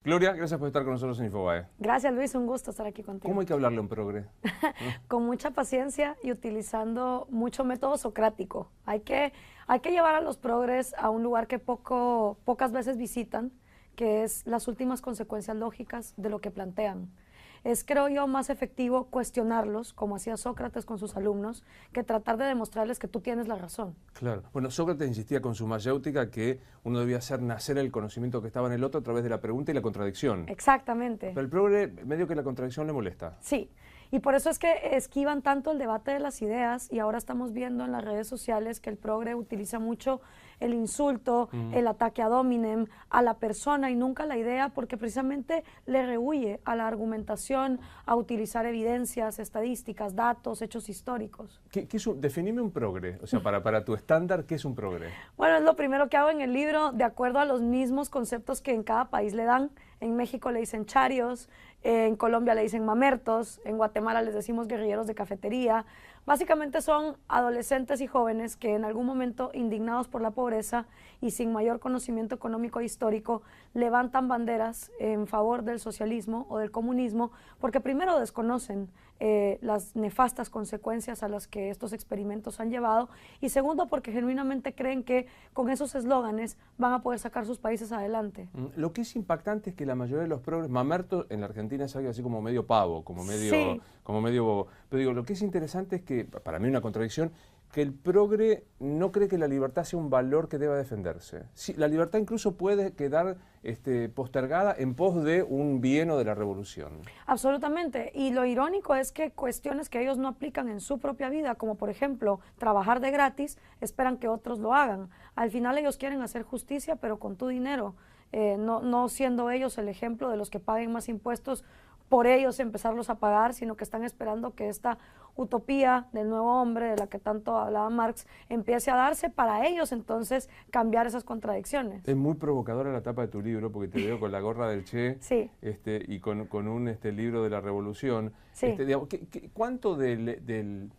Gloria, gracias por estar con nosotros en Infobae. Gracias, Luis, un gusto estar aquí contigo. ¿Cómo hay que hablarle a un progre? Con mucha paciencia y utilizando mucho método socrático. Hay que llevar a los progres a un lugar que pocas veces visitan, que es las últimas consecuencias lógicas de lo que plantean. Es, creo yo, más efectivo cuestionarlos, como hacía Sócrates con sus alumnos, que tratar de demostrarles que tú tienes la razón. Claro. Bueno, Sócrates insistía con su mayéutica que uno debía hacer nacer el conocimiento que estaba en el otro a través de la pregunta y la contradicción. Exactamente. Pero el progre, medio que la contradicción le molesta. Sí, y por eso es que esquivan tanto el debate de las ideas y ahora estamos viendo en las redes sociales que el progre utiliza mucho el insulto, el ataque ad hominem, a la persona y nunca la idea, porque precisamente le rehúye a la argumentación, a utilizar evidencias, estadísticas, datos, hechos históricos. Definime un progre, o sea, para tu estándar, ¿qué es un progre? Bueno, es lo primero que hago en el libro, de acuerdo a los mismos conceptos que en cada país le dan. En México le dicen charios, en Colombia le dicen mamertos, en Guatemala les decimos guerrilleros de cafetería. Básicamente son adolescentes y jóvenes que en algún momento, indignados por la pobreza y sin mayor conocimiento económico e histórico, levantan banderas en favor del socialismo o del comunismo, porque primero desconocen las nefastas consecuencias a las que estos experimentos han llevado, y segundo porque genuinamente creen que con esos eslóganes van a poder sacar sus países adelante. Lo que es impactante es que la mayoría de los progres, mamerto en la Argentina es algo así como medio pavo, como medio bobo. Pero digo, lo que es interesante es que, para mí una contradicción, que el progre no cree que la libertad sea un valor que deba defenderse. Sí, la libertad incluso puede quedar postergada en pos de un bien o de la revolución. Absolutamente, y lo irónico es que cuestiones que ellos no aplican en su propia vida, como por ejemplo trabajar de gratis, esperan que otros lo hagan. Al final ellos quieren hacer justicia, pero con tu dinero, no siendo ellos el ejemplo de los que paguen más impuestos por ellos empezarlos a pagar, sino que están esperando que esta utopía del nuevo hombre, de la que tanto hablaba Marx, empiece a darse para ellos entonces cambiar esas contradicciones. Es muy provocadora la tapa de tu libro, porque te veo con la gorra del Che sí. Y con un libro de la Revolución. Sí. Digamos, ¿cuánto del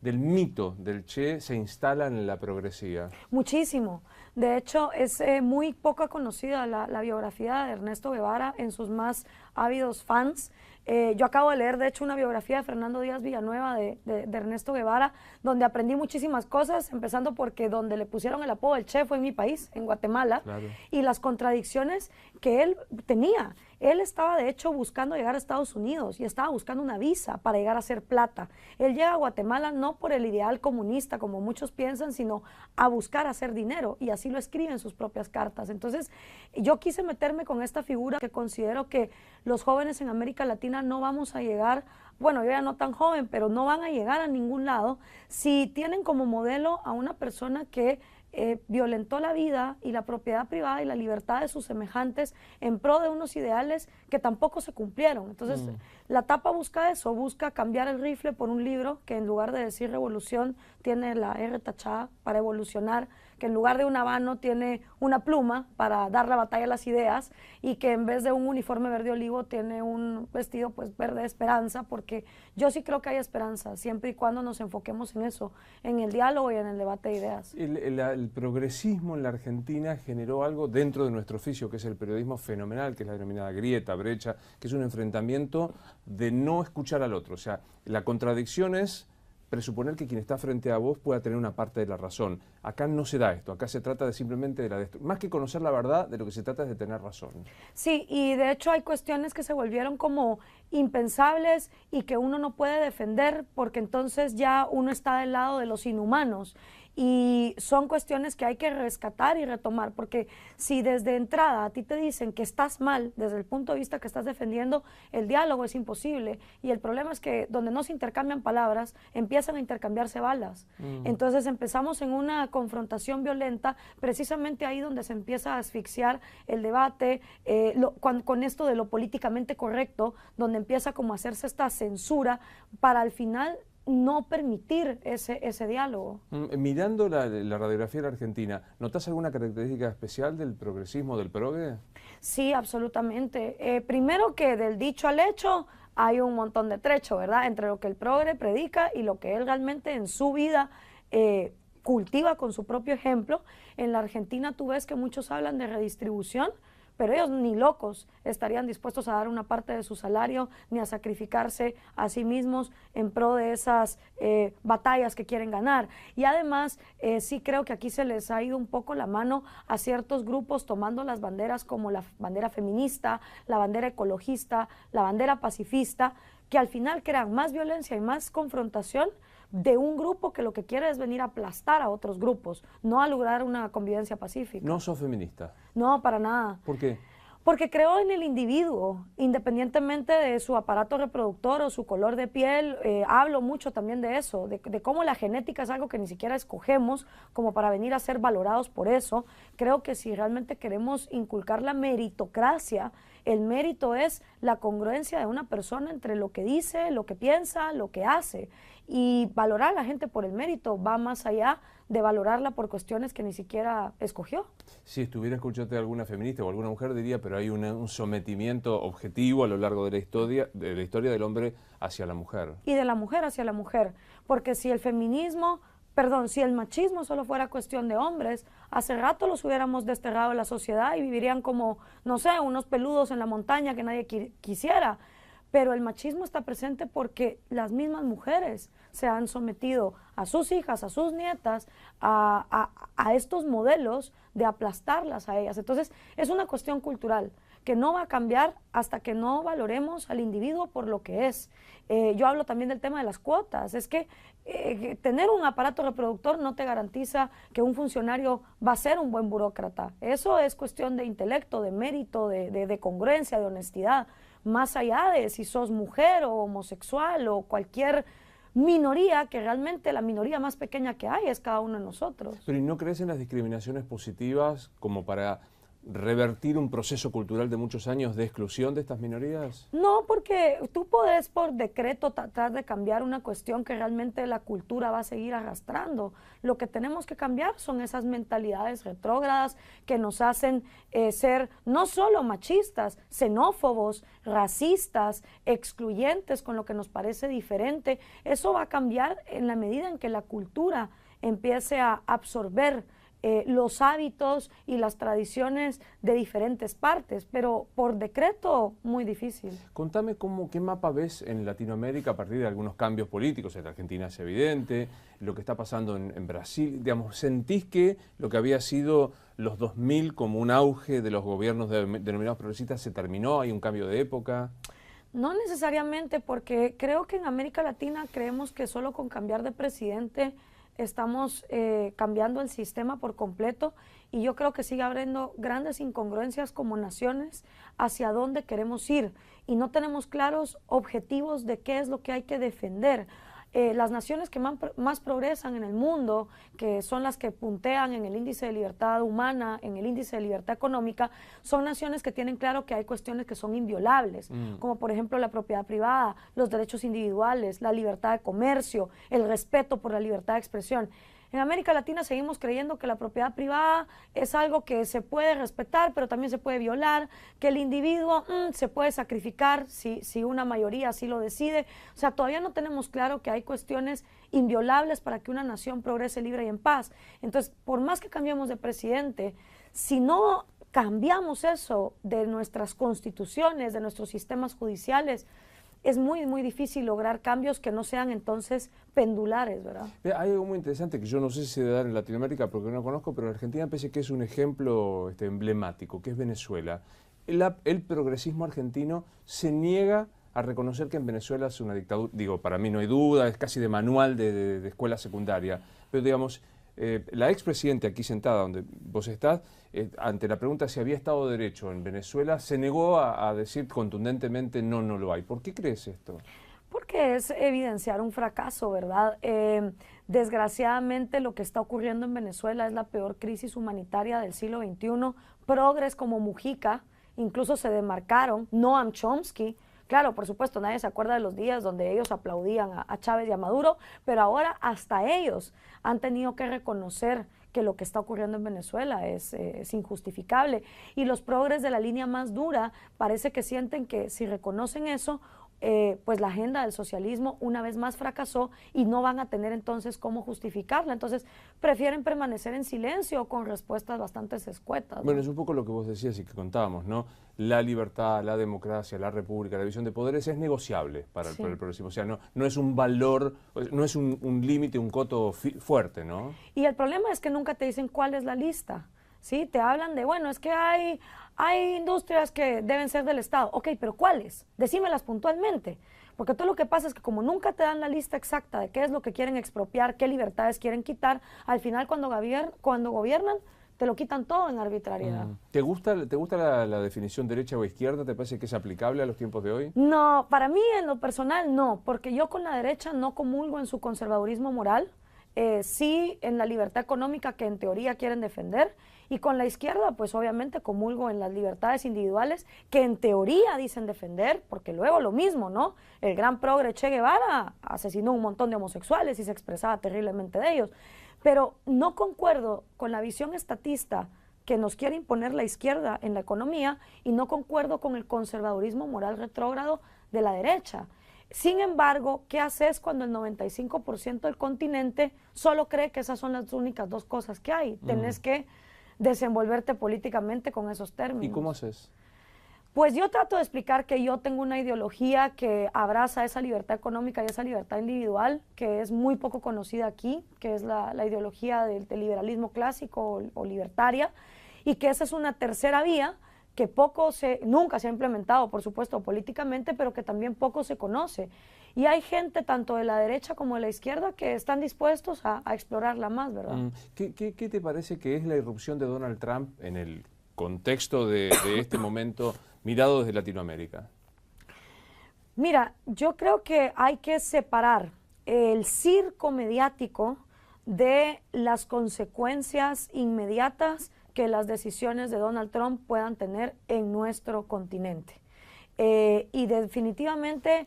mito del Che se instala en la progresía? Muchísimo. De hecho, es muy poco conocida la biografía de Ernesto Guevara en sus más ávidos fans. Yo acabo de leer, de hecho, una biografía de Fernando Díaz Villanueva de Ernesto Guevara, donde aprendí muchísimas cosas, empezando porque donde le pusieron el apodo del Che fue en mi país, en Guatemala, claro. Y las contradicciones que él tenía. Él estaba, de hecho, buscando llegar a Estados Unidos y estaba buscando una visa para llegar a hacer plata. Él llega a Guatemala no por el ideal comunista, como muchos piensan, sino a buscar hacer dinero, y así lo escribe en sus propias cartas. Entonces, yo quise meterme con esta figura que considero que los jóvenes en América Latina no vamos a llegar, bueno, yo ya no tan joven, pero no van a llegar a ningún lado si tienen como modelo a una persona que violentó la vida y la propiedad privada y la libertad de sus semejantes en pro de unos ideales que tampoco se cumplieron. Entonces, la tapa busca eso, busca cambiar el rifle por un libro que en lugar de decir revolución tiene la R tachada para evolucionar, que en lugar de un habano tiene una pluma para dar la batalla a las ideas, y que en vez de un uniforme verde olivo tiene un vestido pues verde esperanza, porque yo sí creo que hay esperanza, siempre y cuando nos enfoquemos en eso, en el diálogo y en el debate de ideas. El progresismo en la Argentina generó algo dentro de nuestro oficio, que es el periodismo fenomenal, que es la denominada grieta, brecha, que es un enfrentamiento de no escuchar al otro. O sea, la contradicción es presuponer que quien está frente a vos pueda tener una parte de la razón. Acá no se da esto, acá se trata de simplemente de la destrucción. Más que conocer la verdad, de lo que se trata es de tener razón. Sí, y de hecho hay cuestiones que se volvieron como impensables y que uno no puede defender porque entonces ya uno está del lado de los inhumanos. Y son cuestiones que hay que rescatar y retomar, porque si desde entrada a ti te dicen que estás mal desde el punto de vista que estás defendiendo, el diálogo es imposible. Y el problema es que donde no se intercambian palabras, empiezan a intercambiarse balas. Entonces empezamos en una confrontación violenta, precisamente ahí donde se empieza a asfixiar el debate, con esto de lo políticamente correcto, donde empieza como a hacerse esta censura para al final no permitir ese diálogo. Mirando la radiografía de la Argentina, ¿notas alguna característica especial del progresismo, del progre? Sí, absolutamente. Primero que del dicho al hecho hay un montón de trecho, ¿verdad? Entre lo que el progre predica y lo que él realmente en su vida cultiva con su propio ejemplo. En la Argentina tú ves que muchos hablan de redistribución, pero ellos ni locos estarían dispuestos a dar una parte de su salario ni a sacrificarse a sí mismos en pro de esas batallas que quieren ganar. Y además sí creo que aquí se les ha ido un poco la mano a ciertos grupos tomando las banderas como la bandera feminista, la bandera ecologista, la bandera pacifista, que al final crean más violencia y más confrontación de un grupo que lo que quiere es venir a aplastar a otros grupos, no a lograr una convivencia pacífica. ¿No sos feminista? No, para nada. ¿Por qué? Porque creo en el individuo, independientemente de su aparato reproductor o su color de piel. Hablo mucho también de eso, de cómo la genética es algo que ni siquiera escogemos como para venir a ser valorados por eso. Creo que si realmente queremos inculcar la meritocracia, el mérito es la congruencia de una persona entre lo que dice, lo que piensa, lo que hace. Y valorar a la gente por el mérito va más allá de valorarla por cuestiones que ni siquiera escogió. Si estuviera escuchando a alguna feminista o alguna mujer diría, pero hay un sometimiento objetivo a lo largo de la historia del hombre hacia la mujer. Y de la mujer hacia la mujer, porque si el feminismo, perdón, si el machismo solo fuera cuestión de hombres, hace rato los hubiéramos desterrado de la sociedad y vivirían como, no sé, unos peludos en la montaña que nadie quisiera. Pero el machismo está presente porque las mismas mujeres se han sometido a sus hijas, a sus nietas, a estos modelos de aplastarlas a ellas. Entonces, es una cuestión cultural que no va a cambiar hasta que no valoremos al individuo por lo que es. Yo hablo también del tema de las cuotas. Es que tener un aparato reproductor no te garantiza que un funcionario va a ser un buen burócrata. Eso es cuestión de intelecto, de mérito, de congruencia, de honestidad. Más allá de si sos mujer o homosexual o cualquier minoría, que realmente la minoría más pequeña que hay es cada uno de nosotros. Pero ¿y no crees en las discriminaciones positivas como para revertir un proceso cultural de muchos años de exclusión de estas minorías? No, porque tú podés por decreto tratar de cambiar una cuestión que realmente la cultura va a seguir arrastrando. Lo que tenemos que cambiar son esas mentalidades retrógradas que nos hacen ser no solo machistas, xenófobos, racistas, excluyentes con lo que nos parece diferente. Eso va a cambiar en la medida en que la cultura empiece a absorber los hábitos y las tradiciones de diferentes partes, pero por decreto muy difícil. Contame qué mapa ves en Latinoamérica a partir de algunos cambios políticos. En Argentina es evidente, lo que está pasando en Brasil. Digamos, ¿sentís que lo que había sido los 2000 como un auge de los gobiernos denominados progresistas se terminó? ¿Hay un cambio de época? No necesariamente, porque creo que en América Latina creemos que solo con cambiar de presidente estamos cambiando el sistema por completo, y yo creo que sigue habiendo grandes incongruencias como naciones hacia dónde queremos ir y no tenemos claros objetivos de qué es lo que hay que defender. Las naciones que más progresan en el mundo, que son las que puntean en el índice de libertad humana, en el índice de libertad económica, son naciones que tienen claro que hay cuestiones que son inviolables, como por ejemplo la propiedad privada, los derechos individuales, la libertad de comercio, el respeto por la libertad de expresión. En América Latina seguimos creyendo que la propiedad privada es algo que se puede respetar, pero también se puede violar, que el individuo se puede sacrificar si una mayoría así lo decide. O sea, todavía no tenemos claro que hay cuestiones inviolables para que una nación progrese libre y en paz. Entonces, por más que cambiemos de presidente, si no cambiamos eso de nuestras constituciones, de nuestros sistemas judiciales, es muy, muy difícil lograr cambios que no sean entonces pendulares, ¿verdad? Hay algo muy interesante que yo no sé si se da en Latinoamérica porque no lo conozco, pero en Argentina parece que es un ejemplo emblemático, que es Venezuela. El progresismo argentino se niega a reconocer que en Venezuela es una dictadura. Digo, para mí no hay duda, es casi de manual de escuela secundaria, pero digamos, la expresidenta aquí sentada donde vos estás, ante la pregunta si había Estado de Derecho en Venezuela, se negó a decir contundentemente no lo hay. ¿Por qué crees esto? Porque es evidenciar un fracaso, ¿verdad? Desgraciadamente lo que está ocurriendo en Venezuela es la peor crisis humanitaria del siglo XXI. Progres como Mujica incluso se demarcaron, Noam Chomsky. Claro, por supuesto, nadie se acuerda de los días donde ellos aplaudían a Chávez y a Maduro, pero ahora hasta ellos han tenido que reconocer que lo que está ocurriendo en Venezuela es injustificable. Y los progres de la línea más dura parece que sienten que si reconocen eso, pues la agenda del socialismo una vez más fracasó y no van a tener entonces cómo justificarla. Entonces prefieren permanecer en silencio con respuestas bastante escuetas, ¿no? Bueno, es un poco lo que vos decías y que contábamos, ¿no? La libertad, la democracia, la república, la división de poderes es negociable para Sí. el progresismo. O sea, no es un valor, no es un límite, un coto fuerte, ¿no? Y el problema es que nunca te dicen cuál es la lista, ¿sí? Te hablan de, bueno, es que hay industrias que deben ser del Estado. Ok, pero ¿cuáles? Decímelas puntualmente. Porque todo lo que pasa es que como nunca te dan la lista exacta de qué es lo que quieren expropiar, qué libertades quieren quitar, al final cuando gobiernan, te lo quitan todo en arbitrariedad. ¿Te gusta la definición derecha o izquierda? ¿Te parece que es aplicable a los tiempos de hoy? No, para mí en lo personal no, porque yo con la derecha no comulgo en su conservadurismo moral, sí en la libertad económica que en teoría quieren defender, y con la izquierda pues obviamente comulgo en las libertades individuales que en teoría dicen defender, porque luego lo mismo, ¿no? El gran progre Che Guevara asesinó un montón de homosexuales y se expresaba terriblemente de ellos, pero no concuerdo con la visión estatista que nos quiere imponer la izquierda en la economía y no concuerdo con el conservadurismo moral retrógrado de la derecha. Sin embargo, ¿qué haces cuando el 95% del continente solo cree que esas son las únicas dos cosas que hay? Tenés que desenvolverte políticamente con esos términos. ¿Y cómo haces? Pues yo trato de explicar que yo tengo una ideología que abraza esa libertad económica y esa libertad individual, que es muy poco conocida aquí, que es la ideología del liberalismo clásico o libertaria, y que esa es una tercera vía que nunca se ha implementado, por supuesto, políticamente, pero que también poco se conoce. Y hay gente, tanto de la derecha como de la izquierda, que están dispuestos a explorarla más, ¿verdad? ¿Qué te parece que es la irrupción de Donald Trump en el contexto de este momento mirado desde Latinoamérica? Mira, yo creo que hay que separar el circo mediático de las consecuencias inmediatas que las decisiones de Donald Trump puedan tener en nuestro continente. Y definitivamente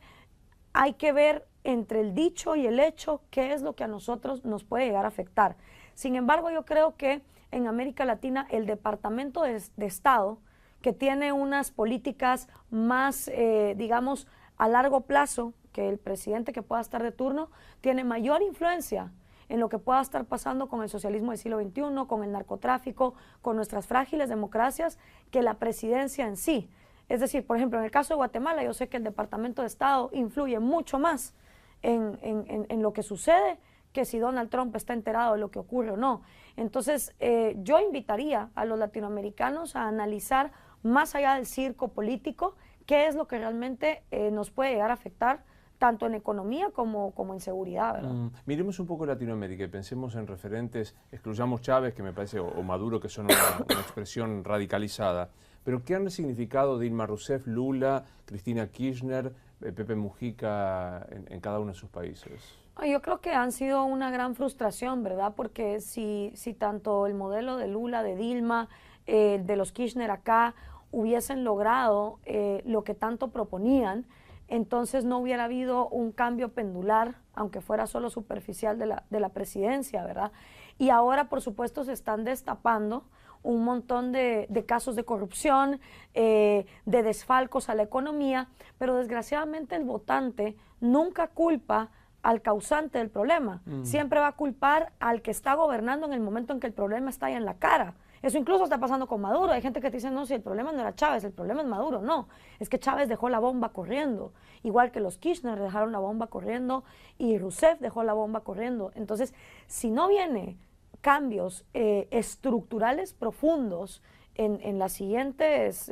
hay que ver entre el dicho y el hecho qué es lo que a nosotros nos puede llegar a afectar. Sin embargo, yo creo que en América Latina el Departamento de Estado, que tiene unas políticas más, digamos, a largo plazo que el presidente que pueda estar de turno, tiene mayor influencia en lo que pueda estar pasando con el socialismo del siglo XXI, con el narcotráfico, con nuestras frágiles democracias, que la presidencia en sí. Es decir, por ejemplo, en el caso de Guatemala, yo sé que el Departamento de Estado influye mucho más en lo que sucede que si Donald Trump está enterado de lo que ocurre o no. Entonces, yo invitaría a los latinoamericanos a analizar más allá del circo político, qué es lo que realmente nos puede llegar a afectar tanto en economía como en seguridad, ¿verdad? Miremos un poco Latinoamérica y pensemos en referentes, excluyamos Chávez, que me parece, o Maduro, que son una expresión radicalizada, pero ¿qué han significado Dilma Rousseff, Lula, Cristina Kirchner, Pepe Mujica en cada uno de sus países? Yo creo que han sido una gran frustración, ¿verdad? Porque si tanto el modelo de Lula, de Dilma, de los Kirchner acá, hubiesen logrado lo que tanto proponían, entonces no hubiera habido un cambio pendular, aunque fuera solo superficial de la presidencia, ¿verdad? Y ahora, por supuesto, se están destapando un montón de casos de corrupción, de desfalcos a la economía, pero desgraciadamente el votante nunca culpa al causante del problema, siempre va a culpar al que está gobernando en el momento en que el problema está ahí en la cara. Eso incluso está pasando con Maduro. Hay gente que te dice, no, si el problema no era Chávez, el problema es Maduro. No, es que Chávez dejó la bomba corriendo, igual que los Kirchner dejaron la bomba corriendo y Rousseff dejó la bomba corriendo. Entonces, si no viene cambios estructurales profundos en los siguientes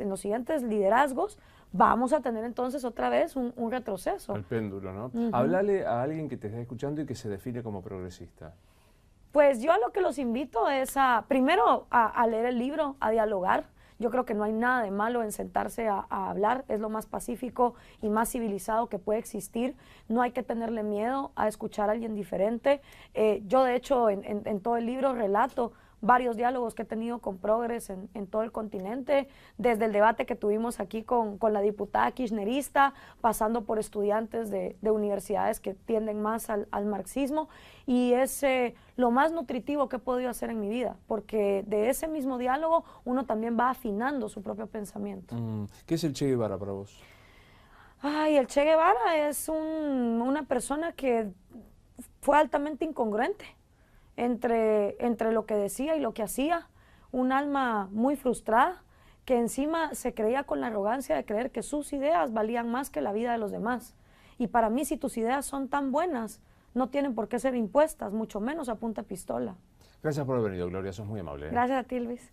liderazgos, vamos a tener entonces otra vez un retroceso. El péndulo, ¿no? Háblale a alguien que te está escuchando y que se define como progresista. Pues yo a lo que los invito es primero a leer el libro, a dialogar. Yo creo que no hay nada de malo en sentarse a hablar, es lo más pacífico y más civilizado que puede existir. No hay que tenerle miedo a escuchar a alguien diferente. Yo de hecho en todo el libro relato varios diálogos que he tenido con progres en todo el continente, desde el debate que tuvimos aquí con la diputada kirchnerista, pasando por estudiantes de universidades que tienden más al marxismo, y es lo más nutritivo que he podido hacer en mi vida, porque de ese mismo diálogo uno también va afinando su propio pensamiento. ¿Qué es el Che Guevara para vos? Ay, el Che Guevara es una persona que fue altamente incongruente entre lo que decía y lo que hacía, un alma muy frustrada, que encima se creía con la arrogancia de creer que sus ideas valían más que la vida de los demás. Y para mí, si tus ideas son tan buenas, no tienen por qué ser impuestas, mucho menos a punta de pistola. Gracias por haber venido, Gloria, sos muy amable. Gracias a ti, Luis.